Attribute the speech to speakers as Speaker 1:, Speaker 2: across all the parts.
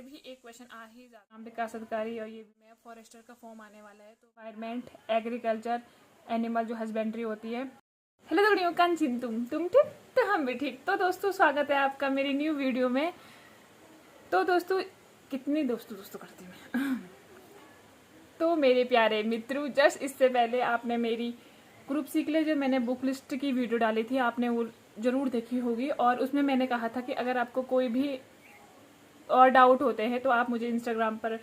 Speaker 1: से भी एक क्वेश्चन आ ही जाता है। विकास अधिकारी और ये भी मैं फॉरेस्टर का फॉर्म आने वाला है, तो एनवायरमेंट, एग्रीकल्चर, एनिमल जो हस्बेंड्री होती है। हेलो दगड़ियों, कांचिन तुम ठीक, तो हम भी ठीक। तो दोस्तों स्वागत है आपका मेरी न्यू वीडियो में। तो दोस्तों कितनी दोस्तों करती मैं तो मेरे प्यारे मित्रों, जस्ट इससे पहले आपने मेरी ग्रुप सी के लिए जो मैंने बुक लिस्ट की वीडियो डाली थी, आपने वो जरूर देखी होगी। और उसमें मैंने कहा था कि अगर आपको कोई भी और डाउट होते हैं तो आप मुझे इंस्टाग्राम पर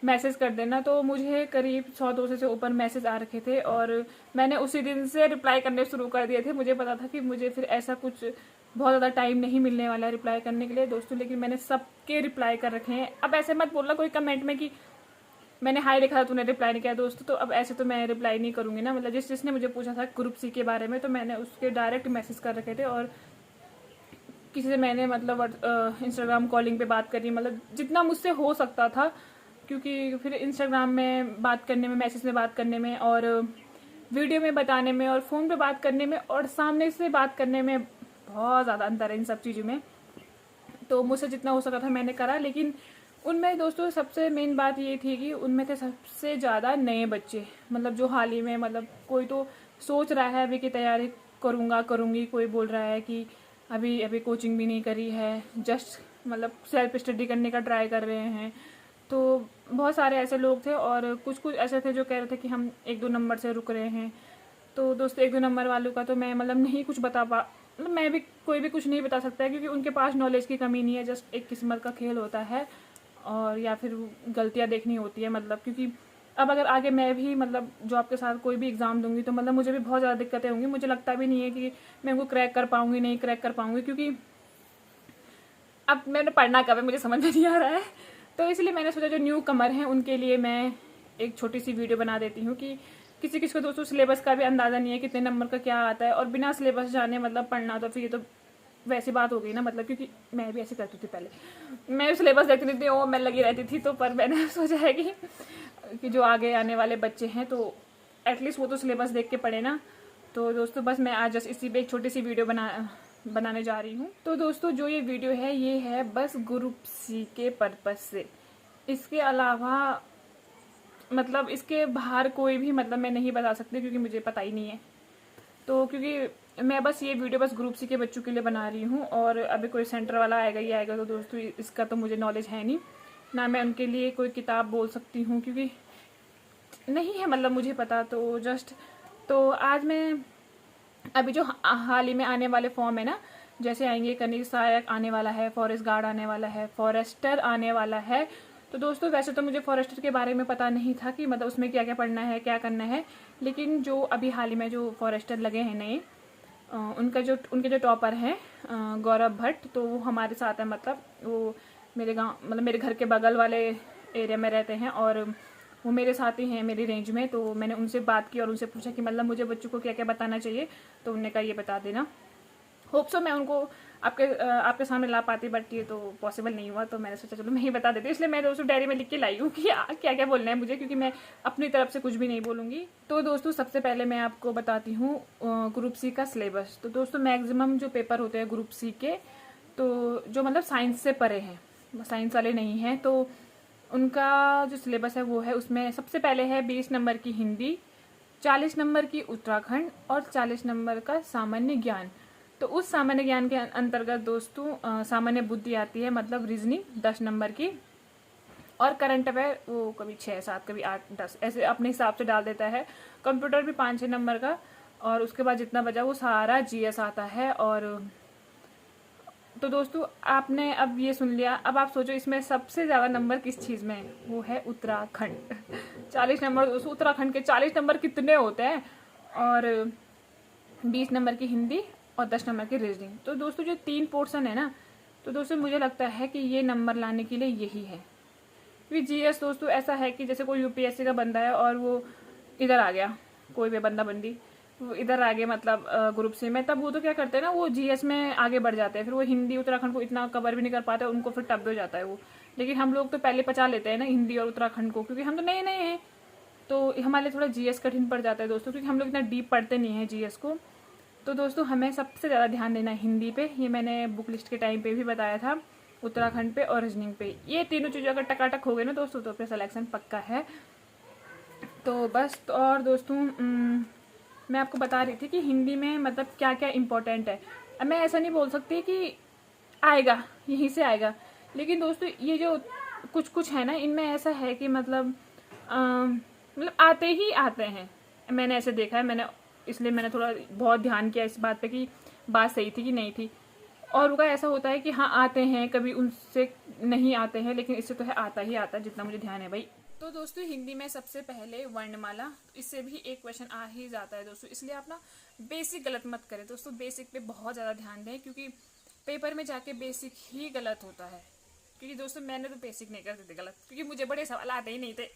Speaker 1: मैसेज कर देना। तो मुझे करीब 100-200 से ऊपर मैसेज आ रखे थे और मैंने उसी दिन से रिप्लाई करने शुरू कर दिए थे। मुझे पता था कि मुझे फिर ऐसा कुछ बहुत ज़्यादा टाइम नहीं मिलने वाला रिप्लाई करने के लिए दोस्तों, लेकिन मैंने सबके रिप्लाई कर रखे हैं। अब ऐसे मत बोलना कोई कमेंट में कि मैंने हाई लिखा था तूने रिप्लाई नहीं किया दोस्तों, तो अब ऐसे तो मैं रिप्लाई नहीं करूंगी ना। मतलब जिसने मुझे पूछा था ग्रुप सी के बारे में, तो मैंने उसके डायरेक्ट मैसेज कर रखे थे और किसी से मैंने मतलब इंस्टाग्राम कॉलिंग पे बात करी, मतलब जितना मुझसे हो सकता था। क्योंकि फिर इंस्टाग्राम में बात करने में, मैसेज में बात करने में, और वीडियो में बताने में, और फ़ोन पे बात करने में, और सामने से बात करने में बहुत ज़्यादा अंतर है इन सब चीज़ों में। तो मुझसे जितना हो सका था मैंने करा। लेकिन उनमें दोस्तों सबसे मेन बात ये थी कि उनमें थे सबसे ज़्यादा नए बच्चे, मतलब जो हाल ही में, मतलब कोई तो सोच रहा है अभी की तैयारी करूँगी, कोई बोल रहा है कि अभी कोचिंग भी नहीं करी है, जस्ट मतलब सेल्फ स्टडी करने का ट्राई कर रहे हैं। तो बहुत सारे ऐसे लोग थे और कुछ ऐसे थे जो कह रहे थे कि हम 1-2 नंबर से रुक रहे हैं। तो दोस्तों 1-2 नंबर वालों का तो मैं मतलब नहीं कुछ बता पा, मतलब मैं भी कोई भी कुछ नहीं बता सकता है, क्योंकि उनके पास नॉलेज की कमी नहीं है, जस्ट एक किस्मत का खेल होता है और या फिर गलतियाँ देखनी होती है। मतलब क्योंकि अब अगर आगे मैं भी मतलब जॉब के साथ कोई भी एग्ज़ाम दूंगी तो मतलब मुझे भी बहुत ज़्यादा दिक्कतें होंगी। मुझे लगता भी नहीं है कि मैं उनको क्रैक कर पाऊंगी, नहीं क्रैक कर पाऊंगी, क्योंकि अब मैंने पढ़ना कब है मुझे समझ में नहीं आ रहा है। तो इसलिए मैंने सोचा जो न्यू कमर हैं उनके लिए मैं एक छोटी सी वीडियो बना देती हूँ कि किसी को दोस्तों सिलेबस का भी अंदाज़ा नहीं है कितने नंबर का क्या आता है, और बिना सिलेबस जाने मतलब पढ़ना, तो फिर ये तो वैसी बात हो गई ना। मतलब क्योंकि मैं भी ऐसे करती थी पहले, मैं सिलेबस देखती नहीं थी, वो मैं लगी रहती थी। तो पर मैंने सोचा है कि जो आगे आने वाले बच्चे हैं तो एटलीस्ट वो तो सिलेबस देख के पढ़े ना। तो दोस्तों बस मैं आज जस्ट इसी पे एक छोटी सी वीडियो बनाने जा रही हूँ। तो दोस्तों जो ये वीडियो है ये है बस ग्रुप सी के पर्पस से, इसके अलावा मतलब इसके बाहर कोई भी मतलब मैं नहीं बता सकती, क्योंकि मुझे पता ही नहीं है। तो क्योंकि मैं बस ये वीडियो बस ग्रुप सी के बच्चों के लिए बना रही हूँ, और अभी कोई सेंटर वाला आएगा ही आएगा, तो दोस्तों इसका तो मुझे नॉलेज है नहीं ना, मैं उनके लिए कोई किताब बोल सकती हूँ क्योंकि नहीं है मतलब मुझे पता। तो जस्ट तो आज मैं अभी जो हाल ही में आने वाले फॉर्म है ना, जैसे आएंगे कनिक सहायक आने वाला है, फॉरेस्ट गार्ड आने वाला है, फॉरेस्टर आने वाला है। तो दोस्तों वैसे तो मुझे फॉरेस्टर के बारे में पता नहीं था कि मतलब उसमें क्या क्या पढ़ना है, क्या करना है। लेकिन जो अभी हाल ही में जो फॉरेस्टर लगे हैं नए, उनके जो टॉपर हैं गौरव भट्ट, तो वो हमारे साथ है। मतलब वो मेरे गांव, मतलब मेरे घर के बगल वाले एरिया में रहते हैं, और वो मेरे साथ ही हैं मेरी रेंज में। तो मैंने उनसे बात की और उनसे पूछा कि मतलब मुझे बच्चों को क्या क्या बताना चाहिए, तो उन्होंने कहा ये बता देना। होप सो मैं उनको आपके सामने ला पाती, बट ये तो पॉसिबल नहीं हुआ। तो मैंने सोचा चलो मैं ही बता देती हूँ, इसलिए मैं दोस्तों डायरी में लिख के लाई हूँ कि क्या क्या बोलना है मुझे, क्योंकि मैं अपनी तरफ से कुछ भी नहीं बोलूँगी। तो दोस्तों सबसे पहले मैं आपको बताती हूँ ग्रुप सी का सिलेबस। तो दोस्तों मैक्सिमम जो पेपर होते हैं ग्रुप सी के, तो जो मतलब साइंस से परे हैं, साइंस वाले नहीं हैं, तो उनका जो सिलेबस है वो है, उसमें सबसे पहले है 20 नंबर की हिंदी, 40 नंबर की उत्तराखंड, और 40 नंबर का सामान्य ज्ञान। तो उस सामान्य ज्ञान के अंतर्गत दोस्तों सामान्य बुद्धि आती है, मतलब रीजनिंग 10 नंबर की, और करंट अफेयर वो कभी 6-7 कभी 8-10 ऐसे अपने हिसाब से डाल देता है। कंप्यूटर भी 5-6 नंबर का, और उसके बाद जितना बचा वो सारा जीएस आता है। और तो दोस्तों आपने अब ये सुन लिया, अब आप सोचो इसमें सबसे ज़्यादा नंबर किस चीज़ में है, वो है उत्तराखंड 40 नंबर। दोस्तों उत्तराखंड के 40 नंबर कितने होते हैं, और 20 नंबर की हिंदी और 10 नंबर की रीजनिंग। तो दोस्तों जो 3 पोर्शन है ना, तो दोस्तों मुझे लगता है कि ये नंबर लाने के लिए यही है। क्योंकि जीएस दोस्तों ऐसा है कि जैसे कोई यूपीएससी का बंदा है और वो इधर आ गया, कोई भी बंदा बंदी वो इधर आगे मतलब ग्रुप सी में, तब वो तो क्या करते हैं ना, वो जीएस में आगे बढ़ जाते हैं, फिर वो हिंदी उत्तराखंड को इतना कवर भी नहीं कर पाते, उनको फिर टफ हो जाता है वो। लेकिन हम लोग तो पहले पचा लेते हैं ना हिंदी और उत्तराखंड को, क्योंकि हम तो नए नए हैं, तो हमारे लिए थोड़ा जीएस कठिन पड़ जाता है दोस्तों, क्योंकि हम लोग इतना डीप पढ़ते नहीं हैं जीएस को। तो दोस्तों हमें सबसे ज़्यादा ध्यान देना है हिंदी पे, ये मैंने बुक लिस्ट के टाइम पे भी बताया था। उत्तराखंड पे और रीजनिंग पे। ये तीनों चीज़ें अगर टकाटक हो गई ना दोस्तों तो फिर सिलेक्शन पक्का है। तो बस तो और दोस्तों मैं आपको बता रही थी कि हिंदी में मतलब क्या क्या इम्पोर्टेंट है। अब मैं ऐसा नहीं बोल सकती कि आएगा यहीं से आएगा, लेकिन दोस्तों ये जो कुछ कुछ है ना इनमें ऐसा है कि मतलब आते ही आते हैं। मैंने ऐसे देखा है, इसलिए मैंने थोड़ा बहुत ध्यान किया इस बात पे कि बात सही थी कि नहीं थी। और उनका ऐसा होता है कि हाँ आते हैं, कभी उनसे नहीं आते हैं, लेकिन इससे तो है आता ही आता है जितना मुझे ध्यान है भाई। तो दोस्तों हिंदी में सबसे पहले वर्णमाला, इससे भी एक क्वेश्चन आ ही जाता है दोस्तों, इसलिए आप ना बेसिक गलत मत करें दोस्तों। बेसिक पे बहुत ज़्यादा ध्यान दें क्योंकि पेपर में जाके बेसिक ही गलत होता है। क्योंकि दोस्तों मैंने तो बेसिक नहीं करते थे गलत, क्योंकि मुझे बड़े सवाल आते ही नहीं थे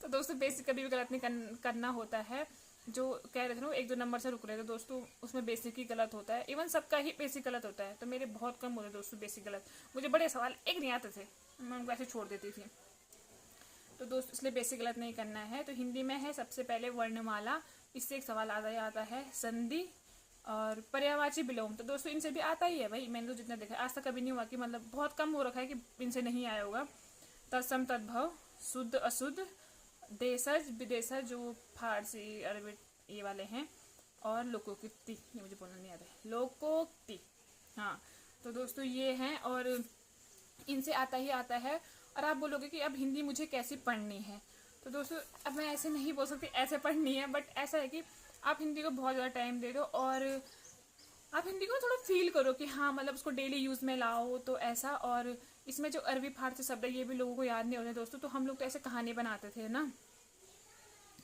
Speaker 1: तो दोस्तों बेसिक कभी भी गलत नहीं करना होता है। जो कह रहे थे ना 1-2 नंबर से रुक रहे थे दोस्तों, उसमें बेसिक ही गलत होता है। इवन सबका ही बेसिक गलत होता है, तो मेरे बहुत कम होते दोस्तों बेसिक गलत। मुझे बड़े सवाल एक नहीं आते थे, मैं उनको ऐसे छोड़ देती थी। तो दोस्तों इसलिए बेसिक गलत नहीं करना है। तो हिंदी में है सबसे पहले वर्णमाला, इससे एक सवाल आता ही आता है। संधि और पर्यायवाची विलोम, तो दोस्तों इनसे भी आता ही है भाई। मैंने तो जितना देखा आज तक कभी नहीं हुआ कि मतलब बहुत कम हो रखा है कि इनसे नहीं आया होगा। तत्सम तद्भव, शुद्ध अशुद्ध, देशज विदेशज जो फारसी अरबी ये वाले हैं, और लोकोक्ति, ये मुझे बोलना नहीं आता है, लोकोक्ति। हाँ तो दोस्तों ये हैं और इनसे आता ही आता है। और आप बोलोगे कि अब हिंदी मुझे कैसे पढ़नी है, तो दोस्तों अब मैं ऐसे नहीं बोल सकती ऐसे पढ़नी है, बट ऐसा है कि आप हिंदी को बहुत ज़्यादा टाइम दे दो और आप हिंदी को थोड़ा फील करो कि हाँ मतलब उसको डेली यूज़ में लाओ, तो ऐसा। और इसमें जो अरबी फारसी शब्द है ये भी लोगों को याद नहीं होते दोस्तों, तो हम लोग तो ऐसे कहानी बनाते थे ना,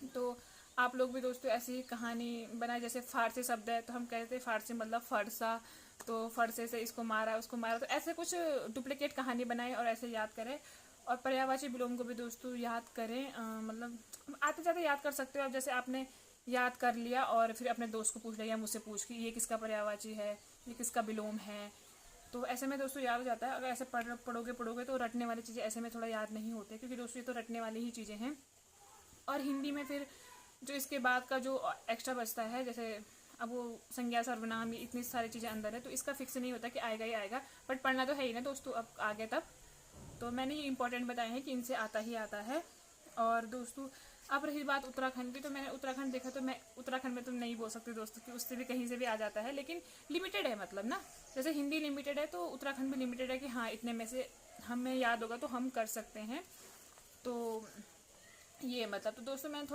Speaker 1: तो आप लोग भी दोस्तों ऐसी कहानी बनाए। जैसे फारसी शब्द है तो हम कहते थे फारसी मतलब फरसा, तो फरसे से इसको मारा उसको मारा, तो ऐसे कुछ डुप्लीकेट कहानी बनाए और ऐसे याद करें। और पर्यायवाची विलोम को भी दोस्तों याद करें, मतलब आते जाते याद कर सकते हो आप। जैसे आपने याद कर लिया और फिर अपने दोस्त को पूछ लिया या मुझसे पूछ कि ये किसका पर्यायवाची है, ये किसका विलोम है, तो ऐसे में दोस्तों याद हो जाता है। अगर ऐसे पढ़ोगे तो रटने वाली चीज़ें ऐसे में थोड़ा याद नहीं होते, क्योंकि दोस्तों ये तो रटने वाली ही चीज़ें हैं। और हिंदी में फिर जो इसके बाद का जो एक्स्ट्रा बचता है, जैसे अब वो संज्ञा सर्वनाम, इतनी सारी चीज़ें अंदर है, तो इसका फिक्स नहीं होता कि आएगा ही आएगा, बट पढ़ना तो है ही ना दोस्तों अब आगे तब। तो मैंने ये इंपॉर्टेंट बताए हैं कि इनसे आता ही आता है। और दोस्तों अब रही बात उत्तराखंड की, तो मैंने उत्तराखंड देखा, तो मैं उत्तराखंड में तो नहीं बोल सकती दोस्तों कि उससे भी कहीं से भी आ जाता है, लेकिन लिमिटेड है मतलब ना। जैसे हिंदी लिमिटेड है तो उत्तराखंड भी लिमिटेड है कि हाँ इतने में से हमें याद होगा तो हम कर सकते हैं। तो ये मतलब तो दोस्तों मैंने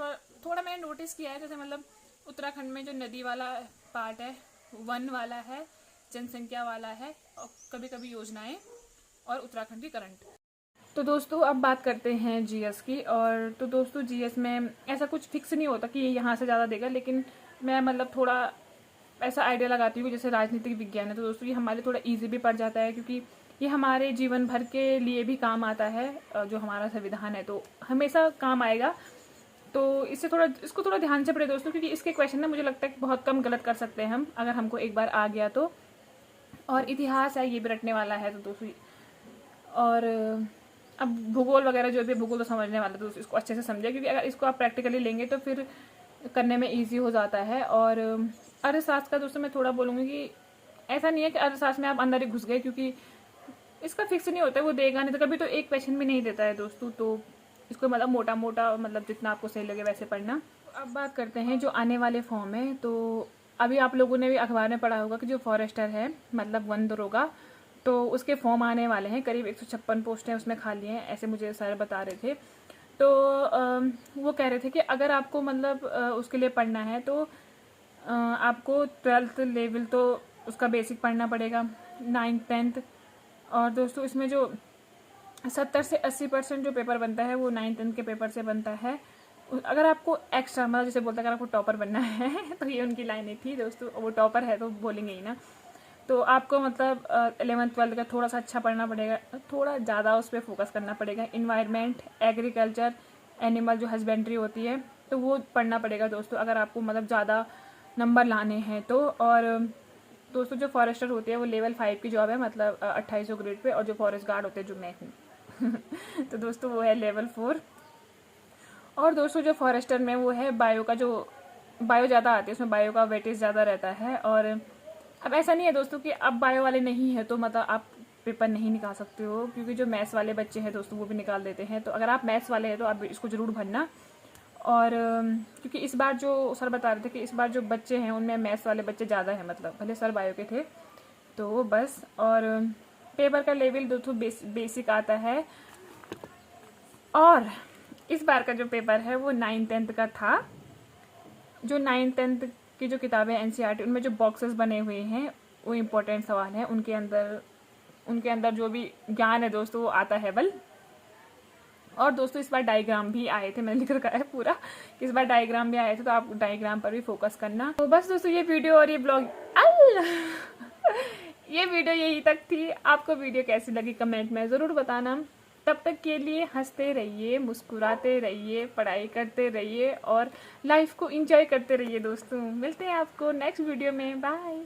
Speaker 1: थोड़ा मैंने नोटिस किया है, जैसे मतलब उत्तराखंड में जो नदी वाला पार्ट है, वन वाला है, जनसंख्या वाला है, और कभी कभी योजनाएं, और उत्तराखंड की करंट। तो दोस्तों अब बात करते हैं जीएस की। और तो दोस्तों जीएस में ऐसा कुछ फिक्स नहीं होता कि ये यहाँ से ज़्यादा देगा, लेकिन मैं मतलब थोड़ा ऐसा आइडिया लगाती हूँ जैसे राजनीतिक विज्ञान है, तो दोस्तों ये हमारे थोड़ा ईजी भी पड़ जाता है, क्योंकि ये हमारे जीवन भर के लिए भी काम आता है। जो हमारा संविधान है तो हमेशा काम आएगा, तो इसको थोड़ा ध्यान से पढ़े दोस्तों, क्योंकि इसके क्वेश्चन ना मुझे लगता है कि बहुत कम गलत कर सकते हैं हम, अगर हमको एक बार आ गया तो। और इतिहास है ये भी रटने वाला है तो दोस्तों। और अब भूगोल वगैरह जो भी, भूगोल तो समझने वाला, तो इसको अच्छे से समझे, क्योंकि अगर इसको आप प्रैक्टिकली लेंगे तो फिर करने में ईजी हो जाता है। और अर्थशास्त्र का दोस्तों मैं थोड़ा बोलूँगी कि ऐसा नहीं है कि अर्थशास्त्र में आप अंदर ही घुस गए, क्योंकि इसका फिक्स नहीं होता है, वो देगा नहीं तो कभी तो एक क्वेश्चन भी नहीं देता है दोस्तों। तो इसको मतलब मोटा मोटा मतलब जितना आपको सही लगे वैसे पढ़ना। अब बात करते हैं जो आने वाले फॉर्म है। तो अभी आप लोगों ने भी अखबार में पढ़ा होगा कि जो फॉरेस्टर है मतलब वन दरोगा, तो उसके फॉर्म आने वाले हैं। करीब 156 पोस्टें उसमें खाली हैं, ऐसे मुझे सर बता रहे थे। तो वो कह रहे थे कि अगर आपको मतलब उसके लिए पढ़ना है तो आपको 12th लेवल तो उसका बेसिक पढ़ना पड़ेगा, 9th 10th। और दोस्तों इसमें जो 70 से 80% जो पेपर बनता है वो 9th 10th के पेपर से बनता है। अगर आपको एक्स्ट्रा मतलब जैसे बोलता है अगर आपको टॉपर बनना है तो ये उनकी लाइनें थी दोस्तों, वो टॉपर है तो बोलेंगे ही ना। तो आपको मतलब 11th 12th का थोड़ा सा अच्छा पढ़ना पड़ेगा, थोड़ा ज़्यादा उस पर फोकस करना पड़ेगा। इन्वायरमेंट, एग्रीकल्चर, एनिमल जो हस्बेंड्री होती है तो वो पढ़ना पड़ेगा दोस्तों, अगर आपको मतलब ज़्यादा नंबर लाने हैं तो। और दोस्तों जो फॉरेस्टर होते हैं वो लेवल 5 की जॉब है, मतलब 2800 ग्रेड पे। और जो फॉरेस्ट गार्ड होते हैं जो मैं हूँ तो दोस्तों वो है लेवल 4। और दोस्तों जो फॉरेस्टर में वो है बायो का, जो बायो ज़्यादा आती है उसमें बायो का वेटेज ज़्यादा रहता है। और अब ऐसा नहीं है दोस्तों कि अब बायो वाले नहीं है तो मतलब आप पेपर नहीं निकाल सकते हो, क्योंकि जो मैथ्स वाले बच्चे हैं दोस्तों वो भी निकाल देते हैं। तो अगर आप मैथ्स वाले हैं तो आप इसको ज़रूर भरना। और क्योंकि इस बार जो सर बता रहे थे कि इस बार जो बच्चे हैं उनमें मैथ्स वाले बच्चे ज़्यादा हैं, मतलब भले सर बायो के थे। तो बस, और पेपर का लेवल दोस्तों बेसिक आता है। और इस बार का जो पेपर है वो 9th-10th का था। जो 9th-10th की जो किताबें NCERT उनमें जो बॉक्सेस बने हुए हैं वो इम्पोर्टेंट सवाल हैं, उनके अंदर जो भी ज्ञान है दोस्तों वो आता है बल। और दोस्तों इस बार डायग्राम भी आए थे, मैंने लिख रखा है पूरा, इस बार डायग्राम भी आए थे, तो आप डायग्राम पर भी फोकस करना। तो बस दोस्तों ये वीडियो और ये ब्लॉग ये वीडियो यही तक थी। आपको वीडियो कैसी लगी कमेंट में ज़रूर बताना। तब तक के लिए हंसते रहिए, मुस्कुराते रहिए, पढ़ाई करते रहिए और लाइफ को एंजॉय करते रहिए दोस्तों। मिलते हैं आपको नेक्स्ट वीडियो में। बाय।